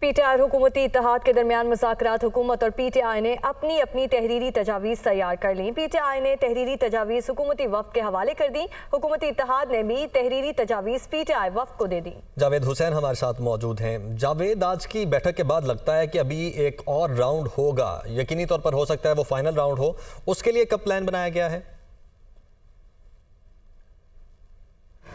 PTI और हुकूमती इत्तेहाद के दरमियान मुज़ाकरात। हुकूमत और पीटीआई ने अपनी अपनी तहरीरी तजावीज़ तैयार कर ली। पीटीआई ने तहरीरी तजावीज़ हुकूमती वफ़द के हवाले कर दी। हुकूमती इत्तेहाद ने भी तहरीरी तजावीज़ पीटीआई वफ़द को दे दी। जावेद हुसैन हमारे साथ मौजूद हैं। जावेद, आज की बैठक के बाद लगता है कि अभी एक और राउंड होगा, यकीनी तौर पर हो सकता है वो फाइनल राउंड हो, उसके लिए कब प्लान बनाया गया है?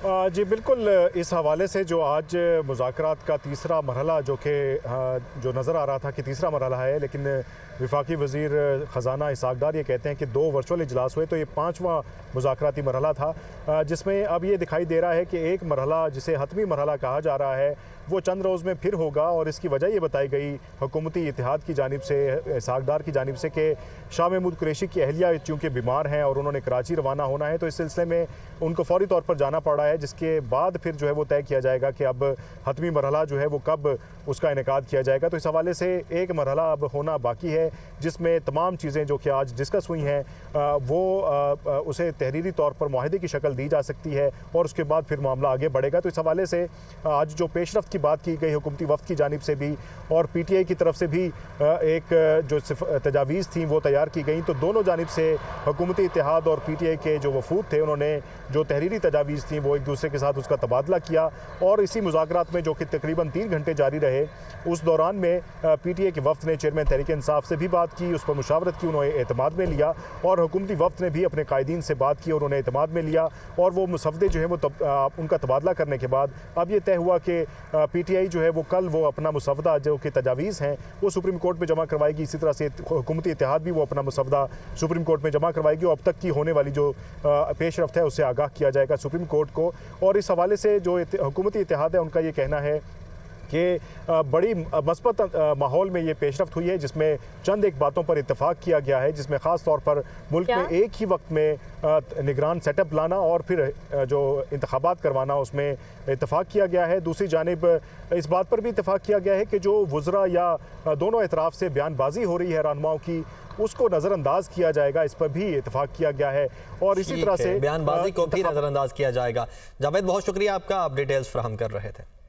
जी बिल्कुल, इस हवाले से जो आज मुज़ाकरात का तीसरा मरहला जो नज़र आ रहा था कि तीसरा मरहला है, लेकिन वफाकी वज़ीर ख़जाना इसहाक़ डार ये कहते हैं कि 2 वर्चुअल इजलास हुए, तो ये 5वां मुज़ाकराती मरहला था, जिसमें अब ये दिखाई दे रहा है कि एक मरहला जिसे हतमी मरहला कहा जा रहा है वो चंद रोज़ में फिर होगा। और इसकी वजह ये बताई गई हुकूमती इत्तेहाद की जानिब से, इसहाक़ डार की जानिब से, कि शाह महमूद कुरैशी की अहलिया चूँकि बीमार हैं और उन्होंने कराची रवाना होना है, तो इस सिलसिले में उनको फ़ौरी तौर पर जाना पड़ा है, जिसके बाद फिर जो है वो तय किया जाएगा कि अब हतमी मरहला जो है वो कब उसका इनेकाद किया जाएगा। तो इस हवाले से एक मरहला अब होना बाकी है, जिसमें तमाम चीज़ें जो कि आज डिस्कस हुई हैं वो उसे तहरीरी तौर पर मुआहदे की शक्ल दी जा सकती है और उसके बाद फिर मामला आगे बढ़ेगा। तो इस हवाले से आज जो पेशरफ्त की बात की गई हुकूमती वफ़द की जानिब से भी और पीटीआई की तरफ से भी एक जो तजावीज़ थी वो तैयार की गई, तो दोनों जानिब से हुकूमती इत्तेहाद और पीटीआई के जो वफूद थे उन्होंने जो तहरीरी तजावीज़ थी वो एक दूसरे के साथ उसका तबादला किया। और इसी मुज़ाकरात में जो कि तकरीबन 3 घंटे जारी रहे, उस दौरान में पीटीआई के वफ़द ने चेयरमैन तहरीक इंसाफ से भी बात की, उस पर मुशावरत की, उन्होंने एतमाद में लिया, और हुकूमती वफ़द ने भी अपने कायदीन से बात की और उन्हें एतमाद में लिया। और वो मुसवदे जो है वो उनका तबादला करने के बाद अब ये तय हुआ कि पीटीआई जो है वो कल वो अपना मुसवदा जो कि तजावीज़ हैं वो सुप्रीम कोर्ट में जमा करवाएगी। इसी तरह से हुकूमती इत्तेहाद भी वो अपना मुसवदा सुप्रीम कोर्ट में जमा करवाएगी और अब तक की होने वाली जो पेशरफ्त है उससे आगाह किया जाएगा सुप्रीम कोर्ट को। और इस हवाले से जो हुकूमती इत्तेहाद है उनका ये कहना है कि बड़ी मस्बत माहौल में ये पेशरफ्त हुई है, जिसमें चंद एक बातों पर इत्तेफाक किया गया है, जिसमें ख़ास तौर पर मुल्क में एक ही वक्त में निगरान सेटअप लाना और फिर जो इंतखाबात करवाना, उसमें इत्तेफाक किया गया है। दूसरी जानिब इस बात पर भी इत्तेफाक किया गया है कि जो वुज़रा या दोनों एतराफ़ से बयानबाजी हो रही है रहनुमाओं की, उसको नज़रअंदाज किया जाएगा, इस पर भी इत्तेफाक किया गया है। और इसी तरह से बयानबाजी को भी नज़रअंदाज किया जाएगा। जावेद, बहुत शुक्रिया आपका, आप डिटेल्स फराहम कर रहे थे।